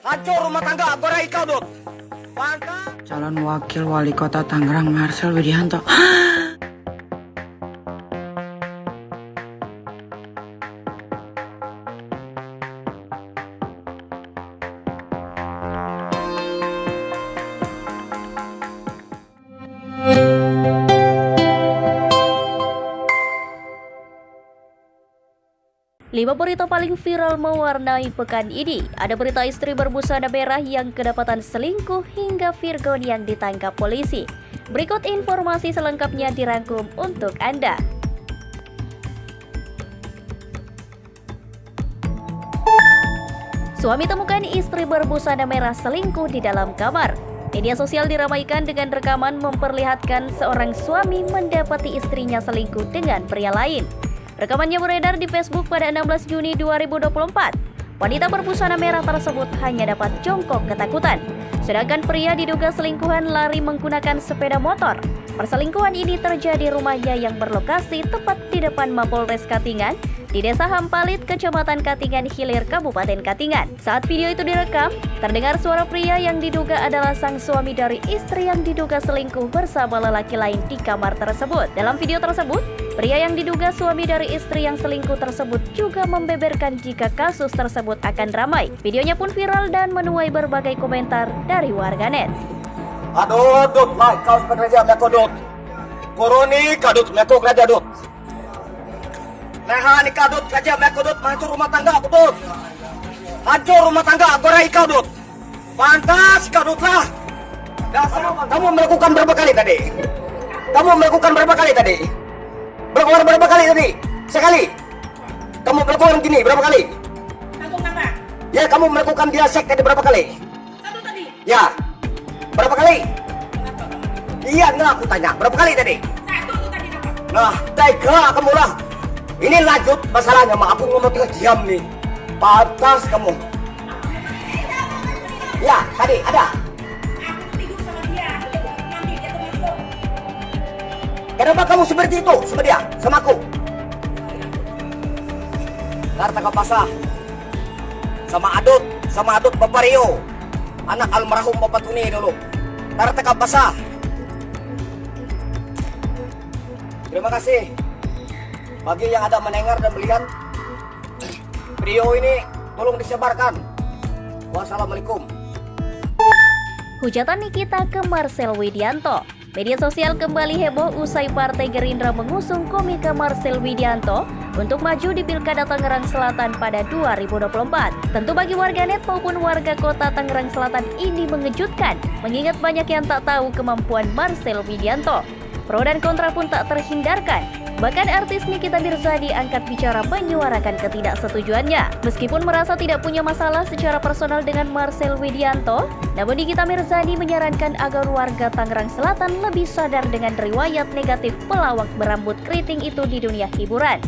Hancur rumah tangga Gorai kau, Dut. Mantap. Calon Wakil Wali Kota Tangerang Marcel Widianto. Lima berita paling viral mewarnai pekan ini. Ada berita istri berbusana merah yang kedapatan selingkuh hingga Virgon yang ditangkap polisi. Berikut informasi selengkapnya dirangkum untuk Anda. Suami temukan istri berbusana merah selingkuh di dalam kamar. Media sosial diramaikan dengan rekaman memperlihatkan seorang suami mendapati istrinya selingkuh dengan pria lain. Rekamannya beredar di Facebook pada 16 Juni 2024. Wanita berbusana merah tersebut hanya dapat jongkok ketakutan. Sedangkan pria diduga selingkuhan lari menggunakan sepeda motor. Perselingkuhan ini terjadi rumahnya yang berlokasi tepat di depan Mapolres Katingan di Desa Hampalit, Kecamatan Katingan Hilir, Kabupaten Katingan. Saat video itu direkam, terdengar suara pria yang diduga adalah sang suami dari istri yang diduga selingkuh bersama lelaki lain di kamar tersebut. Dalam video tersebut, pria yang diduga suami dari istri yang selingkuh tersebut juga membeberkan jika kasus tersebut akan ramai. Videonya pun viral dan menuai berbagai komentar dari warganet. Aduh, Dut, Mike, kau sepekerja meko, Dut. Koroni kadut meko kerja, Dut. Nah, ni kadut kerja meko, Dut. Hancur rumah tangga aku, Dut. Hancur rumah tangga Gorai kau, Dut. Pantas kadut lah. Kamu melakukan berapa kali tadi? Kamu melakukan berapa kali tadi? Berapa kali tadi? Sekali. Kamu melakukan gini berapa kali? Satu apa? Ya, kamu melakukan dia sek tadi berapa kali? Satu tadi. Ya. Berapa kali? Iya, nah aku tanya. Berapa kali tadi? Satu tuh tadi dapat. Nah, tega kamu lah. Ini lanjut masalahnya, mak. Aku ngomong tengah diam nih. Pantas kamu. Ya, tadi ada. Aku tidur sama dia. Aku nanti dia tuh masuk. Kenapa kamu seperti itu sama dia, sama aku? Karena kau pasah sama Adut Bapak Rio, anak almarhum Bapak Tuni dulu. Karena kau pasah. Terima kasih bagi yang ada mendengar dan melihat video ini, tolong disebarkan. Wassalamualaikum. Hujatan Nikita ke Marcel Widianto. Media sosial kembali heboh usai Partai Gerindra mengusung komika Marcel Widianto untuk maju di Pilkada Tangerang Selatan pada 2024. Tentu bagi warganet maupun warga kota Tangerang Selatan ini mengejutkan, mengingat banyak yang tak tahu kemampuan Marcel Widianto. Pro dan kontra pun tak terhindarkan. Bahkan artis Nikita Mirzani angkat bicara menyuarakan ketidaksetujuannya. Meskipun merasa tidak punya masalah secara personal dengan Marcel Widianto, namun Nikita Mirzani menyarankan agar warga Tangerang Selatan lebih sadar dengan riwayat negatif pelawak berambut keriting itu di dunia hiburan.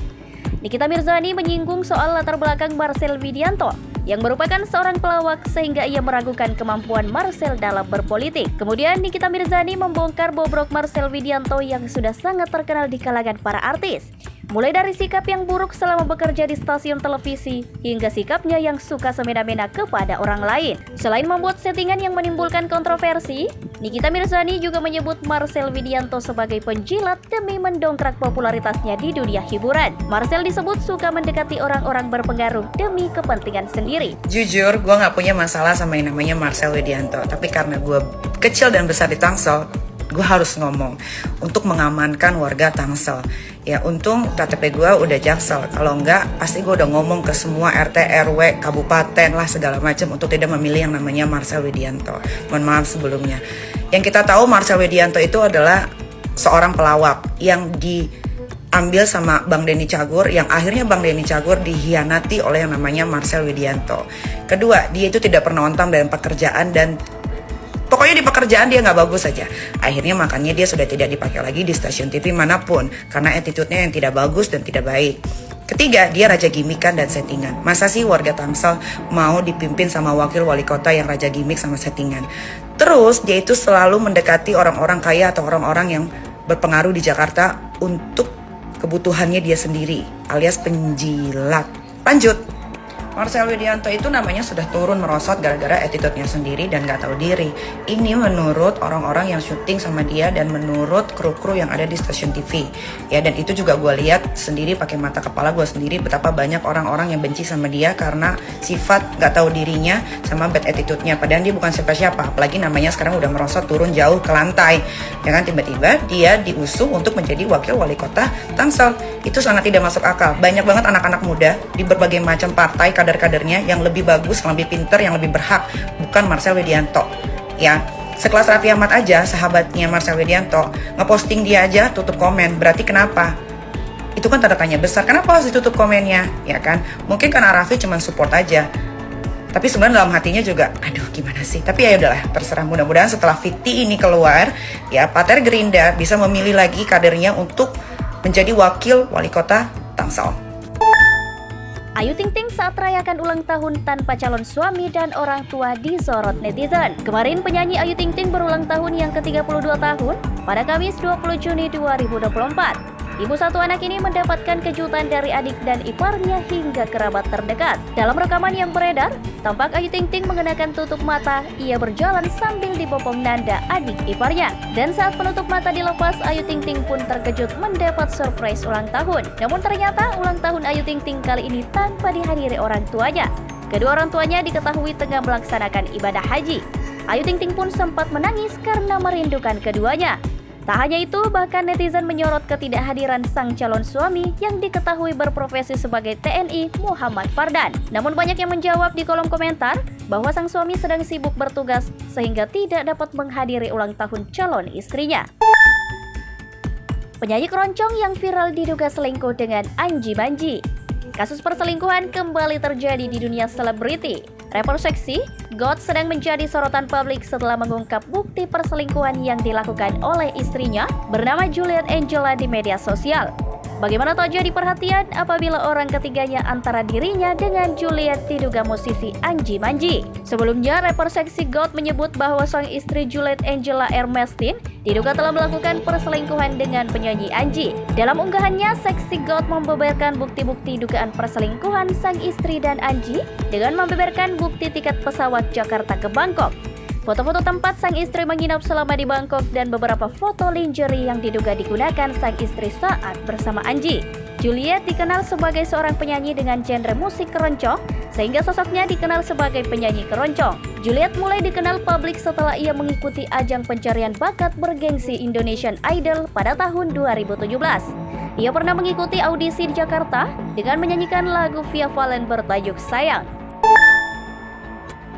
Nikita Mirzani menyinggung soal latar belakang Marcel Widianto yang merupakan seorang pelawak sehingga ia meragukan kemampuan Marcel dalam berpolitik. Kemudian Nikita Mirzani membongkar bobrok Marcel Widianto yang sudah sangat terkenal di kalangan para artis. Mulai dari sikap yang buruk selama bekerja di stasiun televisi, hingga sikapnya yang suka semena-mena kepada orang lain. Selain membuat settingan yang menimbulkan kontroversi, Nikita Mirzani juga menyebut Marcel Widianto sebagai penjilat demi mendongkrak popularitasnya di dunia hiburan. Marcel disebut suka mendekati orang-orang berpengaruh demi kepentingan sendiri. Jujur, gue gak punya masalah sama yang namanya Marcel Widianto. Tapi karena gue kecil dan besar di Tangsel, gue harus ngomong untuk mengamankan warga Tangsel. Ya untung KTP gue udah Jaksel. Kalau enggak, pasti gue udah ngomong ke semua RT, RW, kabupaten lah segala macam untuk tidak memilih yang namanya Marcel Widianto. Mohon maaf sebelumnya. Yang kita tahu Marcel Widianto itu adalah seorang pelawak yang diambil sama Bang Denny Cagur, yang akhirnya Bang Denny Cagur dihianati oleh yang namanya Marcel Widianto. Kedua, dia itu tidak pernah on time dalam pekerjaan dan pokoknya di pekerjaan dia nggak bagus saja. Akhirnya makanya dia sudah tidak dipakai lagi di stasiun TV manapun karena attitude-nya yang tidak bagus dan tidak baik. Ketiga, dia raja gimikan dan settingan. Masa sih warga Tangsel mau dipimpin sama wakil wali kota yang raja gimik sama settingan? Terus dia itu selalu mendekati orang-orang kaya atau orang-orang yang berpengaruh di Jakarta untuk kebutuhannya dia sendiri, alias penjilat. Lanjut. Marcel Widianto itu namanya sudah turun merosot gara-gara attitude-nya sendiri dan gak tahu diri. Ini menurut orang-orang yang syuting sama dia dan menurut kru-kru yang ada di stasiun TV. Ya, dan itu juga gue lihat sendiri pakai mata kepala gue sendiri betapa banyak orang-orang yang benci sama dia karena sifat gak tahu dirinya sama bad attitude-nya. Padahal dia bukan siapa-siapa, apalagi namanya sekarang udah merosot turun jauh ke lantai. Ya kan, tiba-tiba dia diusung untuk menjadi wakil wali kota Tangsel. Itu sangat tidak masuk akal. Banyak banget anak-anak muda di berbagai macam partai, kader-kadernya yang lebih bagus, yang lebih pinter, yang lebih berhak, bukan Marcel Widianto. Ya, sekelas Raffi Ahmad aja, sahabatnya Marcel Widianto, ngeposting dia aja tutup komen. Berarti kenapa? Itu kan tanda tanya besar. Kenapa harus ditutup komennya? Ya kan? Mungkin karena Raffi cuma support aja. Tapi sebenarnya dalam hatinya juga, aduh gimana sih? Tapi ya udahlah, terserah. Mudah-mudahan setelah Viti ini keluar, ya Partai Gerindra bisa memilih lagi kadernya untuk menjadi wakil wali kota Tangsel. Ayu Ting Ting saat rayakan ulang tahun tanpa calon suami dan orang tua disorot netizen. Kemarin penyanyi Ayu Ting Ting berulang tahun yang ke-32 tahun pada Kamis 20 Juni 2024. Ibu satu anak ini mendapatkan kejutan dari adik dan iparnya hingga kerabat terdekat. Dalam rekaman yang beredar, tampak Ayu Ting Ting mengenakan tutup mata. Ia berjalan sambil dibopong Nanda, adik iparnya. Dan saat penutup mata dilepas, Ayu Ting Ting pun terkejut mendapat surprise ulang tahun. Namun ternyata ulang tahun Ayu Ting Ting kali ini tanpa dihadiri orang tuanya. Kedua orang tuanya diketahui tengah melaksanakan ibadah haji. Ayu Ting Ting pun sempat menangis karena merindukan keduanya. Tak hanya itu, bahkan netizen menyorot ketidakhadiran sang calon suami yang diketahui berprofesi sebagai TNI, Muhammad Fardan. Namun banyak yang menjawab di kolom komentar bahwa sang suami sedang sibuk bertugas sehingga tidak dapat menghadiri ulang tahun calon istrinya. Penyanyi keroncong yang viral diduga selingkuh dengan Anji Manji. Kasus perselingkuhan kembali terjadi di dunia selebriti. Rapper seksi, God sedang menjadi sorotan publik setelah mengungkap bukti perselingkuhan yang dilakukan oleh istrinya bernama Juliet Angela di media sosial. Bagaimana tak jadi perhatian apabila orang ketiganya antara dirinya dengan Juliet diduga musisi Anji Manji. Sebelumnya, rapper seksi God menyebut bahwa sang istri Juliet Angela Ermestin diduga telah melakukan perselingkuhan dengan penyanyi Anji. Dalam unggahannya, seksi God membeberkan bukti-bukti dugaan perselingkuhan sang istri dan Anji dengan membeberkan bukti tiket pesawat Jakarta ke Bangkok, foto-foto tempat sang istri menginap selama di Bangkok, dan beberapa foto lingerie yang diduga digunakan sang istri saat bersama Anji. Juliet dikenal sebagai seorang penyanyi dengan genre musik keroncong, sehingga sosoknya dikenal sebagai penyanyi keroncong. Juliet mulai dikenal publik setelah ia mengikuti ajang pencarian bakat bergengsi Indonesian Idol pada tahun 2017. Ia pernah mengikuti audisi di Jakarta dengan menyanyikan lagu Via Valen bertajuk Sayang.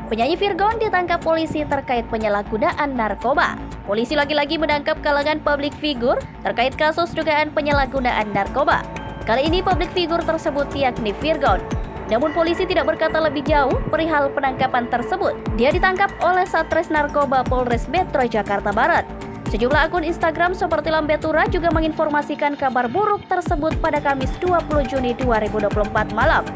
Penyanyi Virgon ditangkap polisi terkait penyalahgunaan narkoba. Polisi lagi-lagi menangkap kalangan publik figur terkait kasus dugaan penyalahgunaan narkoba. Kali ini publik figur tersebut yakni Virgon. Namun polisi tidak berkata lebih jauh perihal penangkapan tersebut. Dia ditangkap oleh Satres Narkoba Polres Metro Jakarta Barat. Sejumlah akun Instagram seperti Lambetura juga menginformasikan kabar buruk tersebut pada Kamis 20 Juni 2024 malam.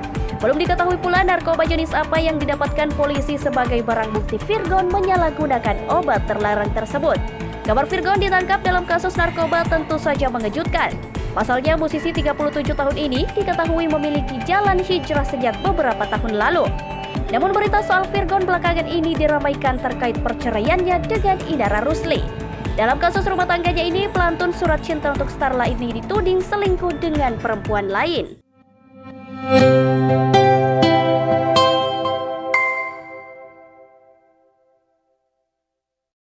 Belum diketahui pula narkoba jenis apa yang didapatkan polisi sebagai barang bukti Virgon menyalahgunakan obat terlarang tersebut. Kabar Virgon ditangkap dalam kasus narkoba tentu saja mengejutkan. Pasalnya musisi 37 tahun ini diketahui memiliki jalan hijrah sejak beberapa tahun lalu. Namun berita soal Virgon belakangan ini diramaikan terkait perceraiannya dengan Indra Rusli. Dalam kasus rumah tangganya ini, pelantun surat cinta untuk Starla ini dituding selingkuh dengan perempuan lain.